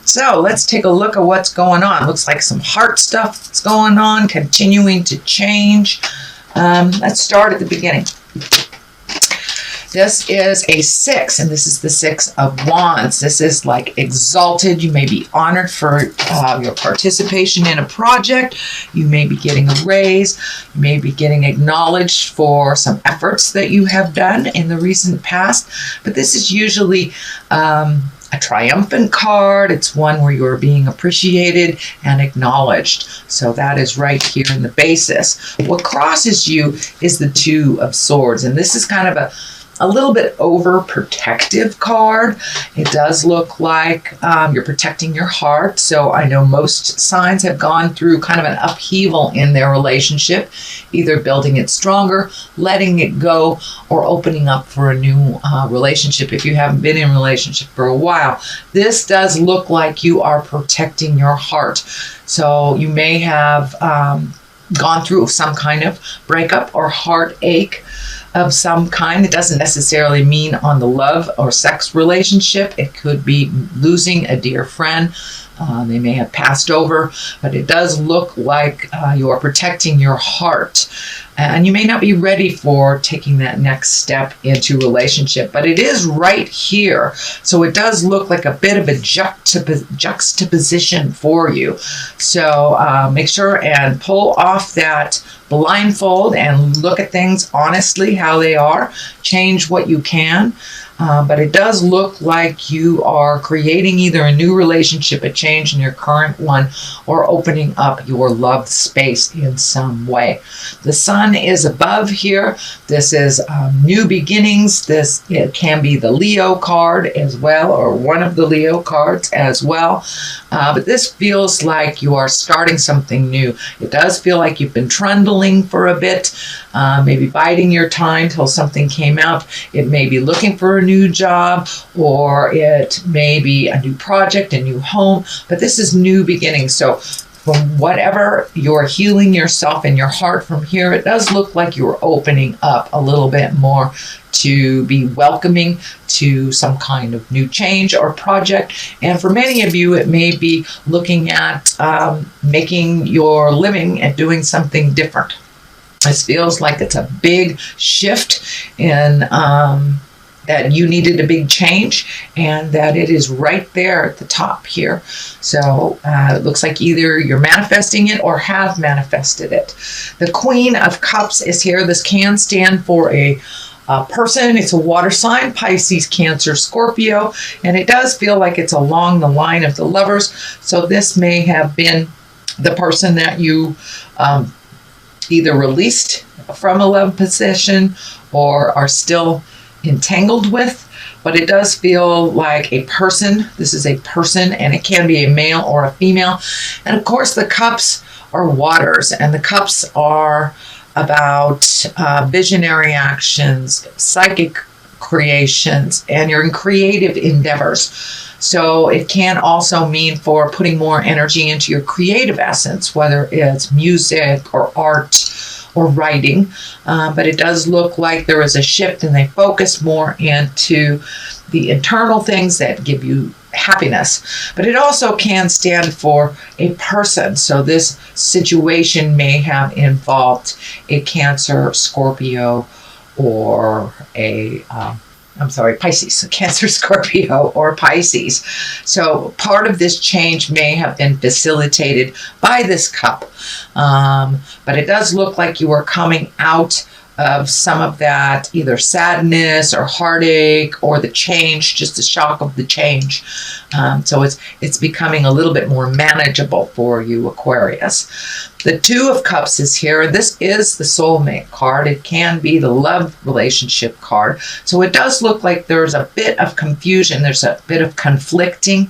So let's take a look at what's going on. Looks like some heart stuff that's going on, continuing to change. Let's start at the beginning. This is a 6, and this is the 6 of Wands. This is like exalted. You may be honored for your participation in a project. You may be getting a raise. You may be getting acknowledged for some efforts that you have done in the recent past. But this is usually a triumphant card. It's one where you're being appreciated and acknowledged. So that is right here in the basis. What crosses you is the 2 of Swords, and this is kind of a little bit overprotective card. It does look like you're protecting your heart. So I know most signs have gone through kind of an upheaval in their relationship, either building it stronger, letting it go, or opening up for a new relationship if you haven't been in a relationship for a while. This does look like you are protecting your heart. So you may have gone through some kind of breakup or heartache of some kind. It doesn't necessarily mean on the love or sex relationship. It could be losing a dear friend. They may have passed over, but it does look like you are protecting your heart. And you may not be ready for taking that next step into relationship, but it is right here. So it does look like a bit of a juxtaposition for you. So make sure and pull off that blindfold and look at things honestly, how they are. Change what you can. But it does look like you are creating either a new relationship, a change in your current one, or opening up your love space in some way. The sun is above here. This is new beginnings. It can be the Leo card as well, or one of the Leo cards as well. But this feels like you are starting something new. It does feel like you've been trundling for a bit, maybe biding your time till something came out. It may be looking for a new job, or it may be a new project, a new home, but this is new beginnings. So from whatever you're healing yourself and your heart from here, it does look like you're opening up a little bit more to be welcoming to some kind of new change or project. And for many of you, it may be looking at making your living and doing something different. This feels like it's a big shift in that you needed a big change, and that it is right there at the top here. So it looks like either you're manifesting it or have manifested it. The Queen of Cups is here. This can stand for a person. It's a water sign, Pisces, Cancer, Scorpio, and it does feel like it's along the line of the Lovers. So this may have been the person that you either released from a love position or are still entangled with, but it does feel like a person. This is a person, and it can be a male or a female. And of course, the cups are waters, and the cups are about visionary actions, psychic creations, and your creative endeavors. So it can also mean for putting more energy into your creative essence, whether it's music or art or writing, but it does look like there is a shift, and they focus more into the internal things that give you happiness. But it also can stand for a person. So this situation may have involved a Cancer, Scorpio, or Pisces, Cancer, Scorpio, or Pisces. So part of this change may have been facilitated by this cup. But it does look like you are coming out of some of that either sadness or heartache or the change, just the shock of the change. So it's becoming a little bit more manageable for you, Aquarius. The Two of Cups is here. This is the soulmate card. It can be the love relationship card. So it does look like there's a bit of confusion. There's a bit of conflicting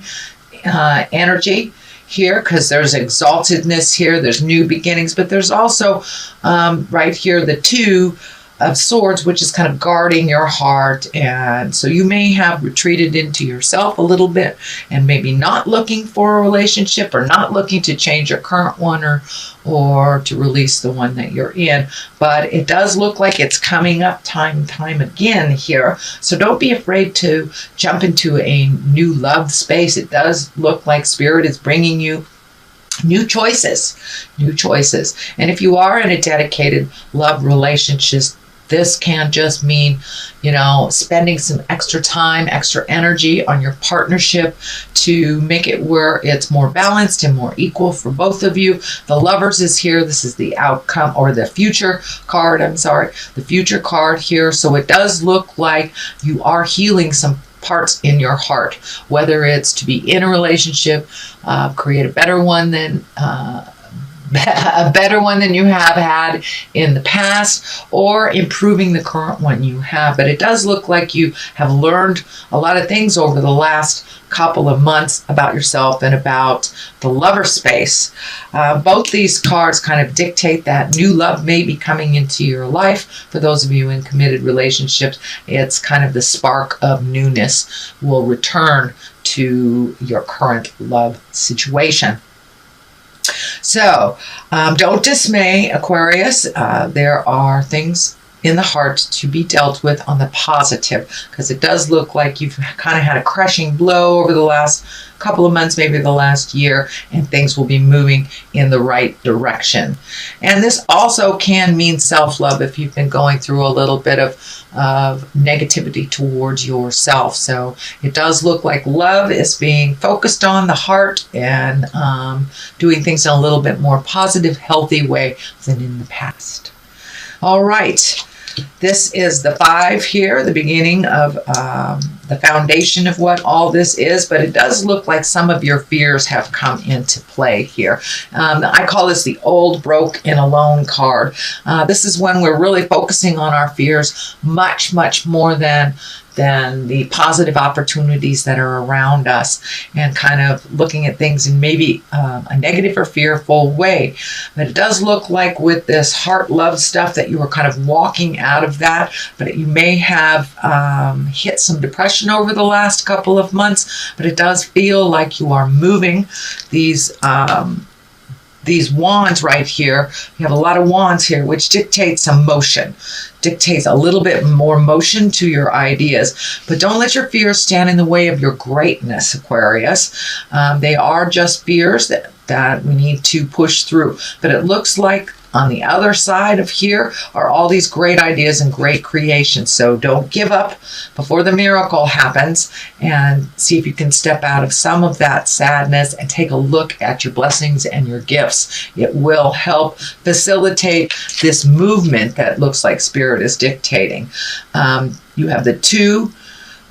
energy here, because there's exaltedness here, there's new beginnings, but there's also right here the two of Swords, which is kind of guarding your heart. And so you may have retreated into yourself a little bit and maybe not looking for a relationship or not looking to change your current one or to release the one that you're in. But it does look like it's coming up time and time again here. So don't be afraid to jump into a new love space. It does look like Spirit is bringing you new choices. And if you are in a dedicated love relationship, this can just mean, spending some extra time, extra energy on your partnership to make it where it's more balanced and more equal for both of you. The Lovers is here. This is the outcome, or the future card. The future card here. So it does look like you are healing some parts in your heart, whether it's to be in a relationship, create a better one than you have had in the past, or improving the current one you have. But it does look like you have learned a lot of things over the last couple of months about yourself and about the lover space. Both these cards kind of dictate that new love may be coming into your life. For those of you in committed relationships, it's kind of the spark of newness will return to your current love situation. So don't dismay, Aquarius. There are things in the heart to be dealt with on the positive, because it does look like you've kind of had a crushing blow over the last couple of months, maybe the last year, and things will be moving in the right direction. And this also can mean self-love if you've been going through a little bit of negativity towards yourself. So it does look like love is being focused on the heart and doing things in a little bit more positive, healthy way than in the past. All right. This is the 5 here, the beginning of the foundation of what all this is, but it does look like some of your fears have come into play here. I call this the old, broke, and alone card. This is when we're really focusing on our fears much, much more than the positive opportunities that are around us, and kind of looking at things in maybe a negative or fearful way. But it does look like with this heart love stuff that you were kind of walking out of that, but you may have hit some depression over the last couple of months, but it does feel like you are moving these wands right here. You have a lot of wands here, which dictates some motion, dictates a little bit more motion to your ideas. But don't let your fears stand in the way of your greatness, Aquarius. They are just fears that we need to push through. But it looks like on the other side of here are all these great ideas and great creations. So don't give up before the miracle happens, and see if you can step out of some of that sadness and take a look at your blessings and your gifts. It will help facilitate this movement that looks like Spirit is dictating. You have the 2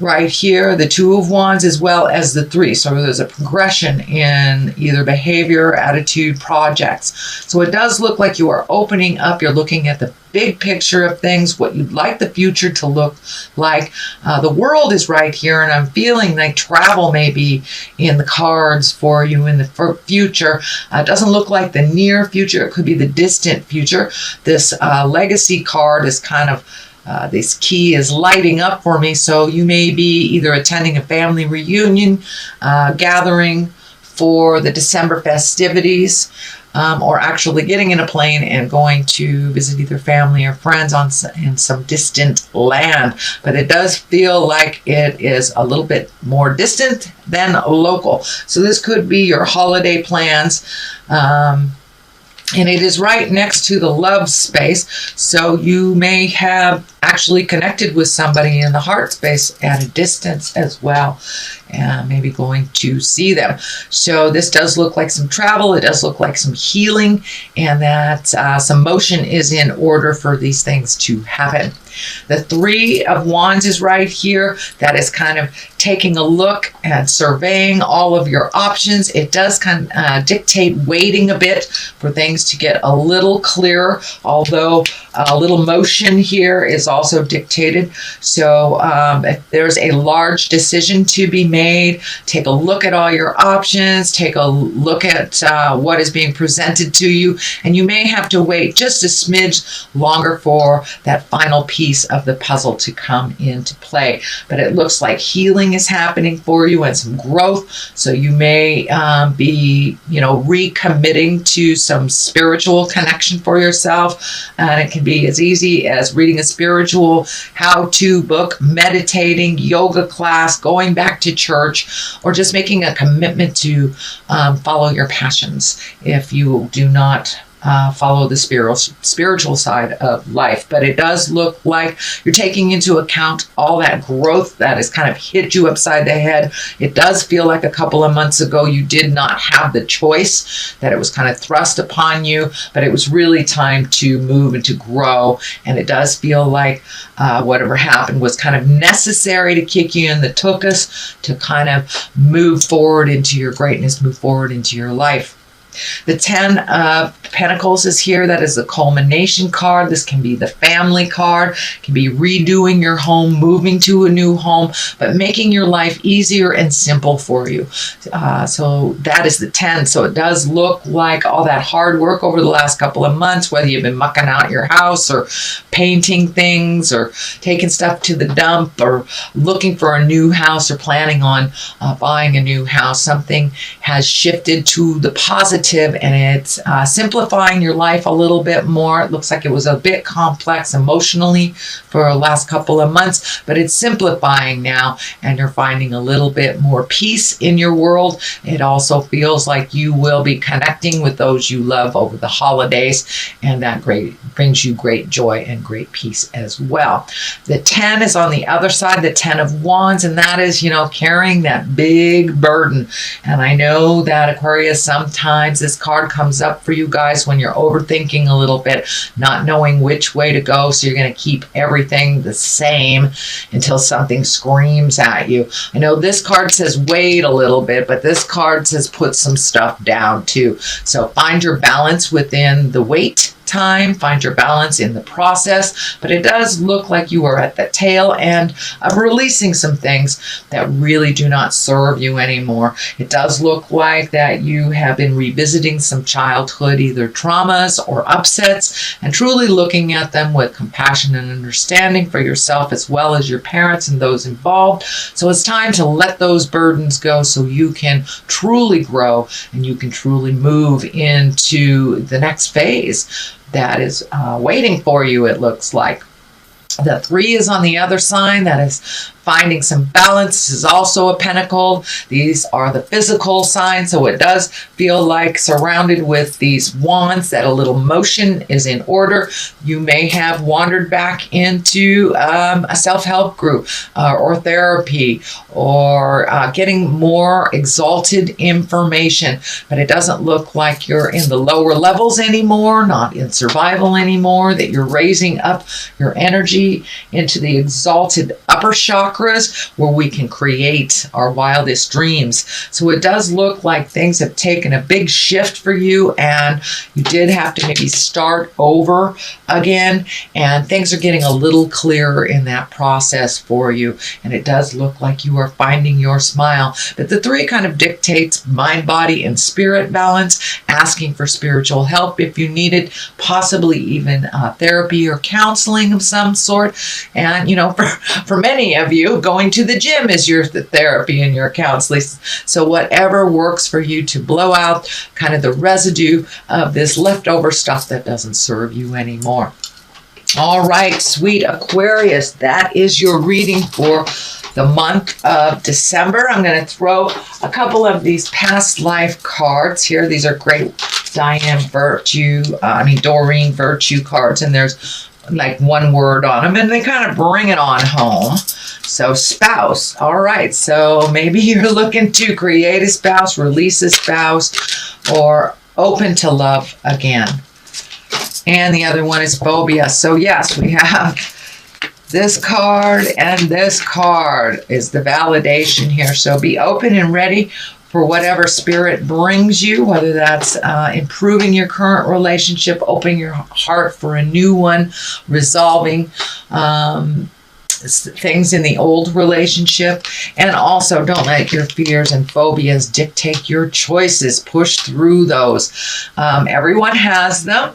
right here, the 2 of Wands, as well as the 3. So there's a progression in either behavior, attitude, projects. So it does look like you are opening up. You're looking at the big picture of things, what you'd like the future to look like. The World is right here, and I'm feeling like travel may be in the cards for you in the future. It doesn't look like the near future. It could be the distant future. This legacy card is kind of this key is lighting up for me, so you may be either attending a family reunion, gathering for the December festivities, or actually getting in a plane and going to visit either family or friends in some distant land. But it does feel like it is a little bit more distant than local. So this could be your holiday plans. And it is right next to the love space, so you may have actually connected with somebody in the heart space at a distance as well, and maybe going to see them. So this does look like some travel. It does look like some healing, and that some motion is in order for these things to happen. The Three of Wands is right here. That is kind of taking a look and surveying all of your options. It does kind of dictate waiting a bit for things to get a little clearer, although a little motion here is also dictated. So if there's a large decision to be made, take a look at all your options, take a look at what is being presented to you, and you may have to wait just a smidge longer for that final piece of the puzzle to come into play. But it looks like healing is happening for you and some growth. So you may be, recommitting to some spiritual connection for yourself. And it can be as easy as reading a spiritual how-to book, meditating, yoga class, going back to church, or just making a commitment to follow your passions if you do not follow the spiritual side of life. But it does look like you're taking into account all that growth that has kind of hit you upside the head. It does feel like a couple of months ago you did not have the choice, that it was kind of thrust upon you, but it was really time to move and to grow. And it does feel like whatever happened was kind of necessary to kick you in the tuchus to kind of move forward into your greatness, move forward into your life. The Ten of Pentacles is here. That is the culmination card. This can be the family card. It can be redoing your home, moving to a new home, but making your life easier and simple for you. So that is the 10. So it does look like all that hard work over the last couple of months, whether you've been mucking out your house or painting things or taking stuff to the dump or looking for a new house or planning on buying a new house. Something has shifted to the positive, and it's simplifying your life a little bit more. It looks like it was a bit complex emotionally for the last couple of months, but it's simplifying now, and you're finding a little bit more peace in your world. It also feels like you will be connecting with those you love over the holidays, and that brings you great joy and great peace as well. The 10 is on the other side, the 10 of Wands, and that is, carrying that big burden. And I know that Aquarius, sometimes this card comes up for you guys when you're overthinking a little bit, not knowing which way to go. So you're going to keep everything the same until something screams at you. I know this card says wait a little bit, but this card says put some stuff down too. So find your balance within the wait time, find your balance in the process, but it does look like you are at the tail end of releasing some things that really do not serve you anymore. It does look like that you have been revisiting some childhood, either traumas or upsets, and truly looking at them with compassion and understanding for yourself as well as your parents and those involved. So it's time to let those burdens go so you can truly grow and you can truly move into the next phase that is waiting for you, it looks like. The 3 is on the other side. That is finding some balance. This is also a pentacle. These are the physical signs, so it does feel like surrounded with these wands that a little motion is in order. You may have wandered back into a self-help group or therapy or getting more exalted information, but it doesn't look like you're in the lower levels anymore, not in survival anymore, that you're raising up your energy into the exalted upper chakras where we can create our wildest dreams. So it does look like things have taken a big shift for you, and you did have to maybe start over again, and things are getting a little clearer in that process for you, and it does look like you are finding your smile. But the 3 kind of dictates mind, body, and spirit balance, asking for spiritual help if you need it, possibly even therapy or counseling of some sort. And for many of you, going to the gym is your therapy and your counseling. So whatever works for you to blow out kind of the residue of this leftover stuff that doesn't serve you anymore. All right, sweet Aquarius, that is your reading for the month of December. I'm going to throw a couple of these past life cards here. These are great Doreen Virtue cards, and there's like one word on them, and they kind of bring it on home. So spouse. All right, so maybe you're looking to create a spouse, release a spouse, or open to love again. And the other one is phobia. So yes, we have this card and this card is the validation here. So be open and ready for whatever spirit brings you, whether that's improving your current relationship, opening your heart for a new one, resolving things in the old relationship. And also, don't let your fears and phobias dictate your choices. Push through those. Everyone has them.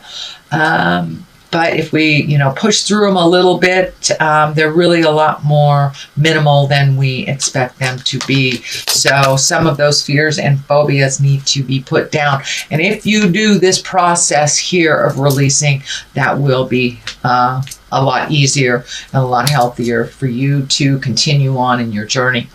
But if we, push through them a little bit, they're really a lot more minimal than we expect them to be. So some of those fears and phobias need to be put down. And if you do this process here of releasing, that will be a lot easier and a lot healthier for you to continue on in your journey.